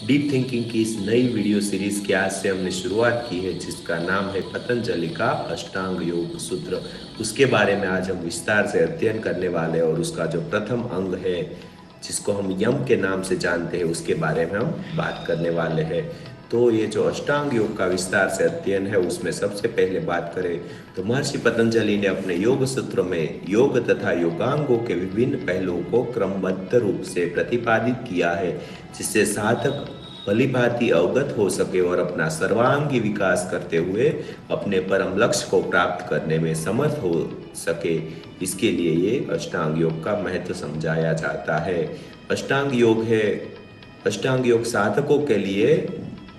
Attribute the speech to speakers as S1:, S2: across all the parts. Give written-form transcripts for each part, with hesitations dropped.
S1: Deep thinking की इस नई वीडियो सीरीज की आज से हमने शुरुआत की है, जिसका नाम है पतंजलि का अष्टांग योग सूत्र। उसके बारे में आज हम विस्तार से अध्ययन करने वाले हैं और उसका जो प्रथम अंग है, जिसको हम यम के नाम से जानते हैं, उसके बारे में हम बात करने वाले हैं। तो ये जो अष्टांग योग का विस्तार से अध्ययन है, उसमें सबसे पहले बात करें तो महर्षि पतंजलि ने अपने योग सूत्र में योग तथा योगांगों के विभिन्न पहलुओं को क्रमबद्ध रूप से प्रतिपादित किया है, जिससे साधक भली भांति अवगत हो सके और अपना सर्वांगी विकास करते हुए अपने परम लक्ष्य को प्राप्त करने में समर्थ हो सके। इसके लिए ये अष्टांग योग का महत्व समझाया जाता है। अष्टांग योग है अष्टांग योग साधकों के लिए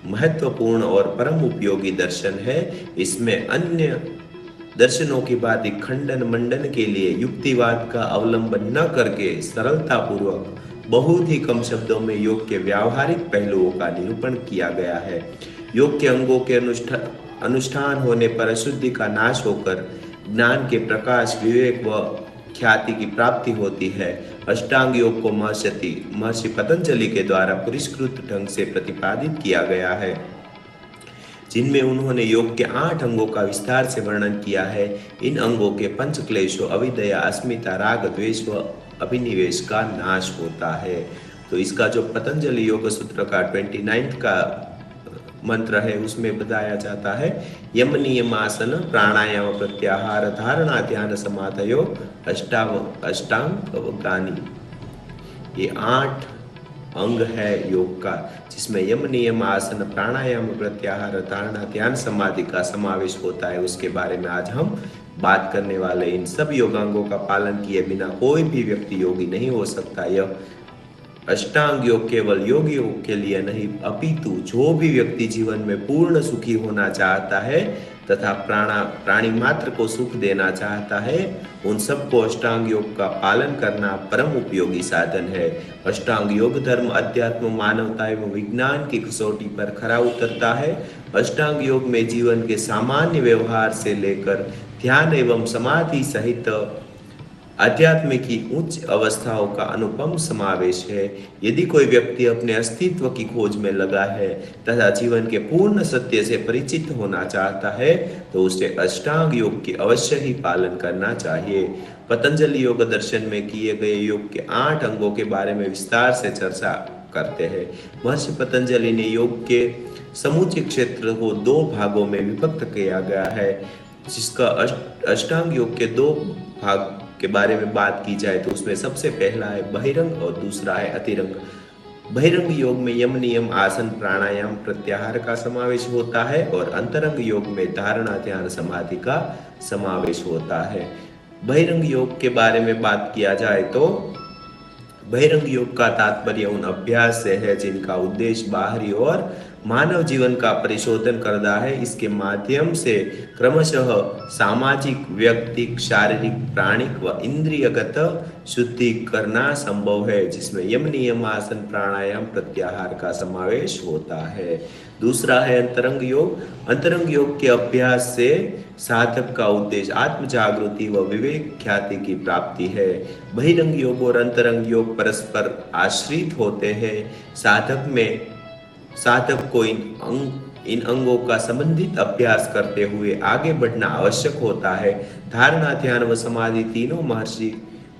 S1: महत्वपूर्ण और परम उपयोगी दर्शन है। इसमें अन्य दर्शनों की भांति खंडन मंडन के लिए युक्तिवाद का अवलंबन न करके सरलता पूर्वक बहुत ही कम शब्दों में योग के व्यावहारिक पहलुओं का निरूपण किया गया है। योग के अंगों के अनुष्ठान होने पर अशुद्धि का नाश होकर ज्ञान के प्रकाश, विवेक व ख्याति की प्राप्ति होती है। अष्टांग योग को महर्षि पतंजलि के द्वारा परिष्कृत ढंग से प्रतिपादित किया गया है, जिनमें उन्होंने योग के 8 अंगों का विस्तार से वर्णन किया है। इन अंगों के पंच क्लेशों अविद्या, अस्मिता, राग, द्वेष व अभिनिवेश का नाश होता है। तो इसका जो पतंजलि योग सूत्र का 29 का मंत्र है, उसमें बताया जाता है यम नियम आसन प्राणायाम प्रत्याहार धारणा ध्यान समाधयो अष्टांग। ये 8 अंग है योग का, जिसमें यम नियम आसन प्राणायाम प्रत्याहार धारणा ध्यान समाधि का समावेश होता है। उसके बारे में आज हम बात करने वाले। इन सब योगांगों का पालन किए बिना कोई भी व्यक्ति योगी नहीं हो सकता। यह अष्टांग योग केवल योगियों के लिए नहीं, अपितु जो भी व्यक्ति जीवन में पूर्ण सुखी होना चाहता है तथा प्राणी मात्र को सुख देना चाहता है, उन सबको अष्टांग योग का पालन करना परम उपयोगी साधन है। अष्टांग योग धर्म, अध्यात्म, मानवता एवं विज्ञान की कसौटी पर खरा उतरता है। अष्टांग योग में जीवन के सामान्य व्यवहार से लेकर ध्यान एवं समाधि सहित अध्यात्म की उच्च अवस्थाओं का अनुपम समावेश है। यदि कोई व्यक्ति अपने अस्तित्व की खोज में लगा है तथा जीवन के पूर्ण सत्य से परिचित होना चाहता है, तो उसे अष्टांग योग की अवश्य ही पालन करना चाहिए। पतंजलि योग दर्शन में किए गए योग के 8 अंगों के बारे में विस्तार से चर्चा करते हैं। महर्षि पतंजलि ने योग के समूचे क्षेत्र को 2 भागों में विभक्त किया गया है, जिसका अष्टांग योग के 2 भाग के बारे में बात की जाए तो उसमें सबसे पहला है बहिरंग और दूसरा है अतिरंग। बहिरंग योग में यम नियम आसन प्राणायाम प्रत्याहार का समावेश होता है और अंतरंग योग में धारणा ध्यान समाधि का समावेश होता है। बहिरंग योग के बारे में बात किया जाए तो बहिरंग योग का तात्पर्य उन अभ्यास से है जिनका उद्देश्य बाहरी और मानव जीवन का परिशोधन करना है। इसके माध्यम से क्रमशः सामाजिक, व्यक्तिक, शारीरिक, प्राणिक व इंद्रियगत शुद्धि करना संभव है, जिसमें यम नियम आसन प्राणायाम प्रत्याहार का समावेश होता है। दूसरा है अंतरंग योग। अंतरंग योग के अभ्यास से साधक का उद्देश्य आत्म जागृति व विवेक ख्याति की प्राप्ति है। बहिरंग योग और अंतरंग योग परस्पर आश्रित होते हैं। साधक को इन अंगों का संबंधित अभ्यास करते हुए आगे बढ़ना आवश्यक होता है। धारणा ध्यान व समाधि तीनों महर्षि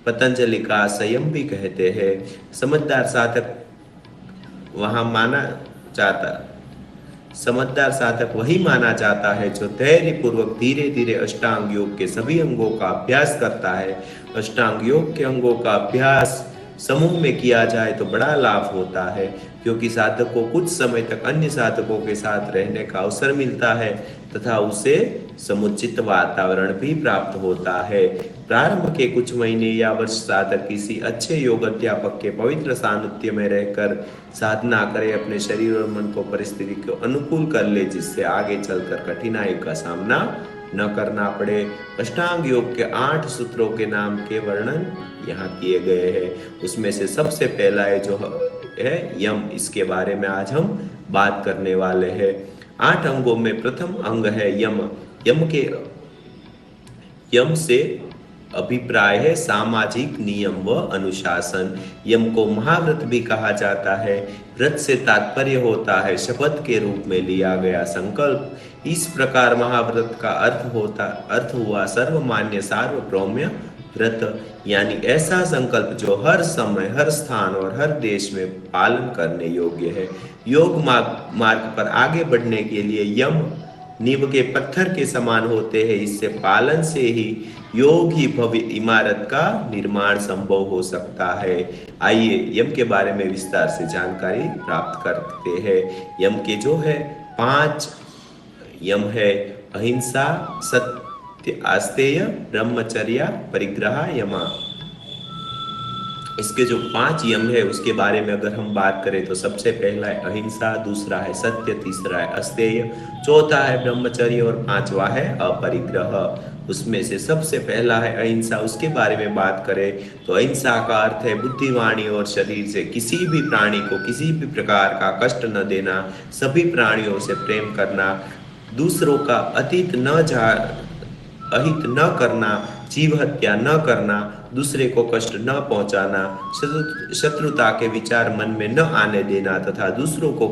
S1: पतंजलि का संयम भी कहते हैं। समझदार साधक वही माना जाता है जो धैर्य पूर्वक धीरे धीरे अष्टांग योग के सभी अंगों का अभ्यास करता है। अष्टांग योग के अंगों का अभ्यास समूह में किया जाए तो बड़ा लाभ होता है, क्योंकि साधक को कुछ समय तक अन्य साधकों के साथ रहने का अवसर मिलता है तथा उसे समुचित वातावरण भी प्राप्त होता है। प्रारंभ के कुछ महीने या वर्ष साधक किसी अच्छे योग अध्यापक के पवित्र सानिध्य में रहकर साधना करे, अपने शरीर और मन को परिस्थिति को अनुकूल कर ले, जिससे आगे चलकर कठिनाई का सामना न करना पड़े। अष्टांग योग के 8 सूत्रों के नाम के वर्णन यहाँ किए गए हैं। उसमें से सबसे पहला है जो है यम। इसके बारे में आज हम बात करने वाले हैं। 8 अंगों में प्रथम अंग है यम। यम से अभिप्राय है सामाजिक नियम व अनुशासन। यम को महाव्रत भी कहा जाता है। व्रत से तात्पर्य होता है शपथ के रूप में लिया गया संकल्प। इस प्रकार महाव्रत का अर्थ हुआ सर्वमान्य सार्वभौम्य व्रत, यानी ऐसा संकल्प जो हर समय, हर स्थान और हर देश में पालन करने योग्य है। योग मार्ग पर आगे बढ़ने के लिए यम नींव के पत्थर के समान होते हैं। इससे पालन से ही योग ही भव्य इमारत का निर्माण संभव हो सकता है। आइए यम के बारे में विस्तार से जानकारी प्राप्त करते हैं। यम के जो है 5 यम है: अहिंसा, सत्य, आस्तेय, ब्रह्मचर्य, परिग्रह, यमा। इसके जो 5 यम है उसके बारे में अगर हम बात करें तो सबसे पहला है अहिंसा, दूसरा है सत्य, तीसरा है अस्तेय, चौथा है ब्रह्मचर्य और 5वां है अपरिग्रह। उसमें से सबसे पहला है अहिंसा। उसके बारे में बात करें तो अहिंसा का अर्थ है बुद्धि, वाणी और शरीर से किसी भी प्राणी को किसी भी प्रकार का कष्ट न देना, सभी प्राणियों से प्रेम करना, दूसरों का अहित न करना, जीव हत्या न करना, दूसरे को कष्ट न पहुंचाना, शत्रुता के विचार मन में न आने देना तथा दूसरों को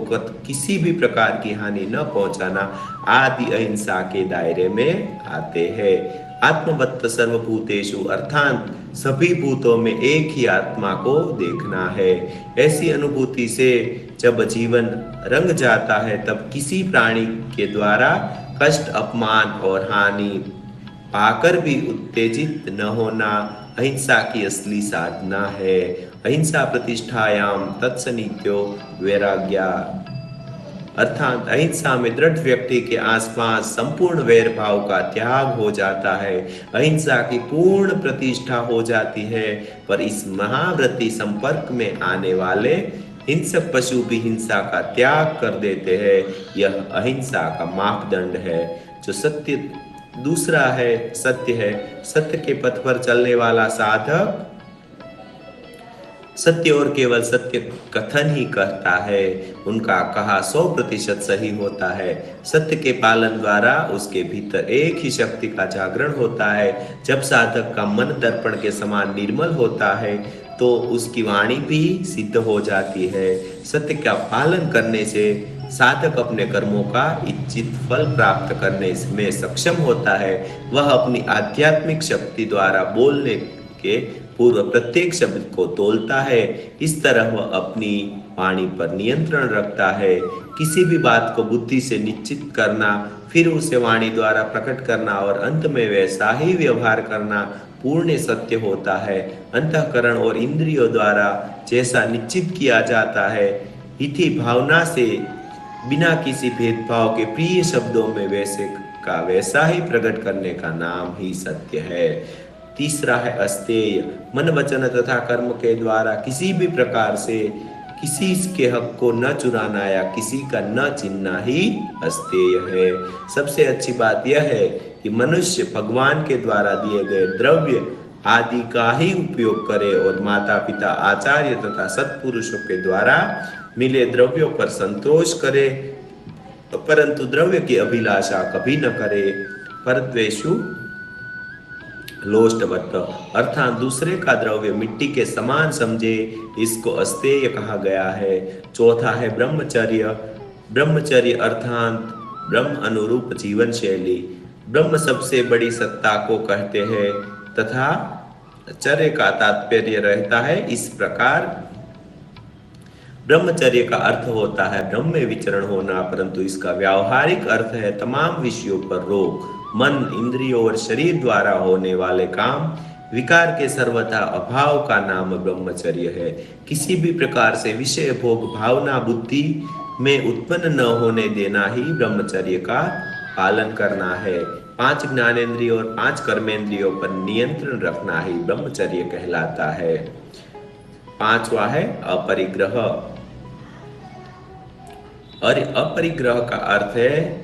S1: किसी भी प्रकार की हानि न पहुंचाना आदि अहिंसा के दायरे में आते हैं। आत्मवत् सर्वभूतेषु अर्थात सभी भूतों में एक ही आत्मा को देखना है। ऐसी अनुभूति से जब जीवन रंग जाता है तब किसी प्राणी के द्वारा कष्ट, अपमान और हानि पाकर भी उत्तेजित न होना अहिंसा की असली साधना है। अहिंसा प्रतिष्ठायाम तत्सनित्यो वैराग्या, अर्थात अहिंसा में दृढ़ व्यक्ति के आसपास संपूर्ण वैर भाव का त्याग हो जाता है, अहिंसा की पूर्ण प्रतिष्ठा हो जाती है। पर इस महाव्रती संपर्क में आने वाले हिंसक पशु भी हिंसा का त्याग कर देते हैं। यह अहिंसा का मापदंड है। जो सत्य दूसरा है सत्य है। सत्य के पथ पर चलने वाला साधक सत्य और केवल सत्य कथन ही करता है। उनका कहा 100% सही होता है। सत्य के पालन द्वारा उसके भीतर एक ही शक्ति का जागरण होता है। जब साधक का मन दर्पण के समान निर्मल होता है तो उसकी वाणी भी सिद्ध हो जाती है। सत्य का पालन करने से साधक अपने कर्मों का इच्छित फल प्राप्त करने में सक्षम होता है। वह अपनी आध्यात्मिक शक्ति द्वारा बोलने के पूर्व प्रत्येक शब्द को तोलता है। इस तरह वह अपनी वाणी पर नियंत्रण रखता है। किसी भी बात को बुद्धि से निश्चित करना, फिर उसे वाणी द्वारा प्रकट करना और अंत में वैसा ही व्यवहार करना पूर्ण सत्य होता है। अंतःकरण और इंद्रियों द्वारा जैसा निश्चित किया जाता है, इति भावना से बिना किसी भेदभाव के प्रिय शब्दों में वैसे का वैसा ही प्रकट करने का नाम ही सत्य है। तीसरा है अस्तेय, मन, वचन तथा कर्म के द्वारा किसी भी प्रकार से किसी के हक को न चुराना या किसी का न छीनना ही अस्तेय है। सबसे अच्छी बात यह है कि मनुष्य भगवान के द्वारा दिए गए द्रव्य आदि का ही उपयोग करे और माता पिता, आचार्य तथा सत्पुरुषों के द्वारा मिले द्रव्यों पर संतोष करे, परंतु द्रव्य की अभिलाषा कभी न करे। परद्वेषु लोष्टवत्, अर्थात दूसरे का द्रव्य मिट्टी के समान समझे, इसको अस्तेय कहा गया है। चौथा है ब्रह्मचर्य। ब्रह्मचर्य अर्थात ब्रह्म अनुरूप जीवन शैली। ब्रह्म सबसे बड़ी सत्ता को कहते हैं तथा चर्य का तात्पर्य रहता है। इस प्रकार ब्रह्मचर्य का अर्थ होता है ब्रह्म में विचरण होना, परंतु इसका व्यावहारिक अर्थ है तमाम विषयों पर रोक। मन, इंद्रियों और शरीर द्वारा होने वाले काम विकार के सर्वथा अभाव का नाम ब्रह्मचर्य है। किसी भी प्रकार से विषय भोग भावना बुद्धि में उत्पन्न न होने देना ही ब्रह्मचर्य का पालन करना है। 5 ज्ञानेंद्रियों और 5 कर्मेंद्रियों पर नियंत्रण रखना ही ब्रह्मचर्य कहलाता है। 5वां है अपरिग्रह। और अपरिग्रह का अर्थ है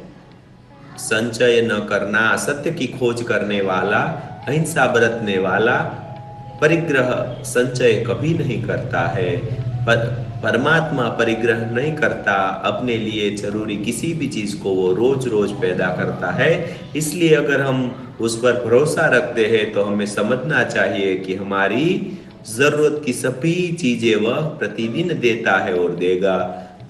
S1: संचय न करना, सत्य की खोज करने वाला, अहिंसा बरतने वाला। परिग्रह संचय कभी नहीं करता है। परमात्मा परिग्रह नहीं करता। अपने लिए जरूरी किसी भी चीज को वो रोज रोज पैदा करता है। इसलिए अगर हम उस पर भरोसा रखते हैं तो हमें समझना चाहिए कि हमारी जरूरत की सभी चीजें वह प्रतिदिन देता है और देगा।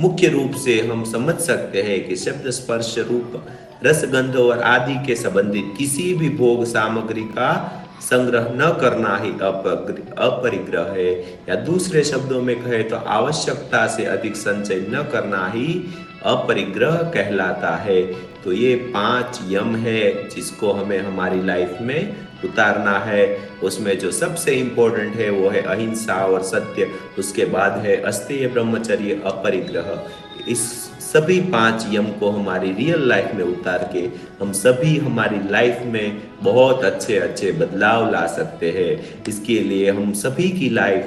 S1: मुख्य रूप से हम समझ सकते हैं कि शब्द, स्पर्श, रूप, रस, गंध और आदि के संबंधित किसी भी भोग सामग्री का संग्रह न करना ही अपरिग्रह है, या दूसरे शब्दों में कहे तो आवश्यकता से अधिक संचय न करना ही अपरिग्रह कहलाता है। तो ये 5 यम है जिसको हमें हमारी लाइफ में उतारना है। उसमें जो सबसे इम्पोर्टेंट है वो है अहिंसा और सत्य, उसके बाद है अस्तेय, ब्रह्मचर्य, अपरिग्रह। इस सभी 5 यम को हमारी रियल लाइफ में उतार के हम सभी हमारी लाइफ में बहुत अच्छे अच्छे बदलाव ला सकते हैं। इसके लिए हम सभी की लाइफ,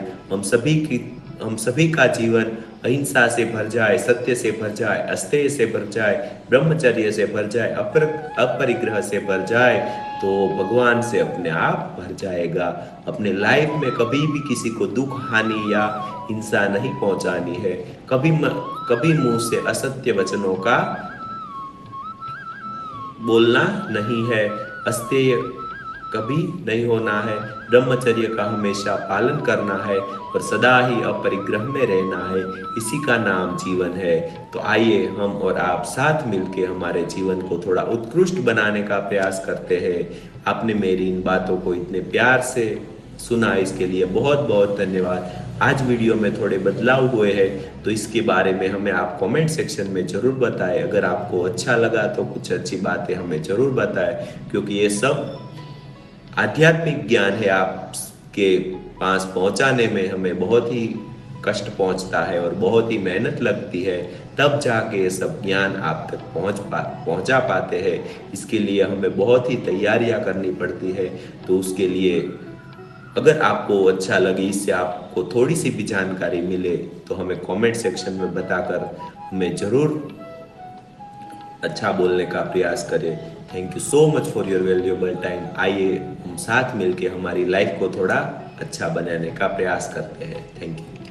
S1: हम सभी का जीवन अहिंसा से भर जाए, सत्य से भर जाए, अस्तेय से भर जाए, ब्रह्मचर्य से भर जाए, अपरिग्रह से भर जाए, तो भगवान से अपने आप भर जाएगा। अपने लाइफ में कभी भी किसी को दुख, हानि या हिंसा नहीं पहुंचानी है। कभी मुंह से असत्य वचनों का बोलना नहीं है। अस्तेय कभी नहीं होना है। ब्रह्मचर्य का हमेशा पालन करना है और सदा ही अपरिग्रह में रहना है। इसी का नाम जीवन है। तो आइए हम और आप साथ मिलके हमारे जीवन को थोड़ा उत्कृष्ट बनाने का प्रयास करते हैं। आपने मेरी इन बातों को इतने प्यार से सुना, इसके लिए बहुत बहुत धन्यवाद। आज वीडियो में थोड़े बदलाव हुए हैं, तो इसके बारे में हमें आप कमेंट सेक्शन में ज़रूर बताएं। अगर आपको अच्छा लगा तो कुछ अच्छी बातें हमें ज़रूर बताएं, क्योंकि ये सब आध्यात्मिक ज्ञान है आपके पास पहुंचाने में हमें बहुत ही कष्ट पहुंचता है और बहुत ही मेहनत लगती है, तब जाके ये सब ज्ञान आप तक पहुंचा पाते हैं। इसके लिए हमें बहुत ही तैयारियां करनी पड़ती है। तो उसके लिए अगर आपको अच्छा लगे, इससे आपको थोड़ी सी भी जानकारी मिले, तो हमें कमेंट सेक्शन में बताकर हमें ज़रूर अच्छा बोलने का प्रयास करें। Thank you so much for your valuable time. आइए हम साथ मिलके हमारी लाइफ को थोड़ा अच्छा बनाने का प्रयास करते हैं। Thank you.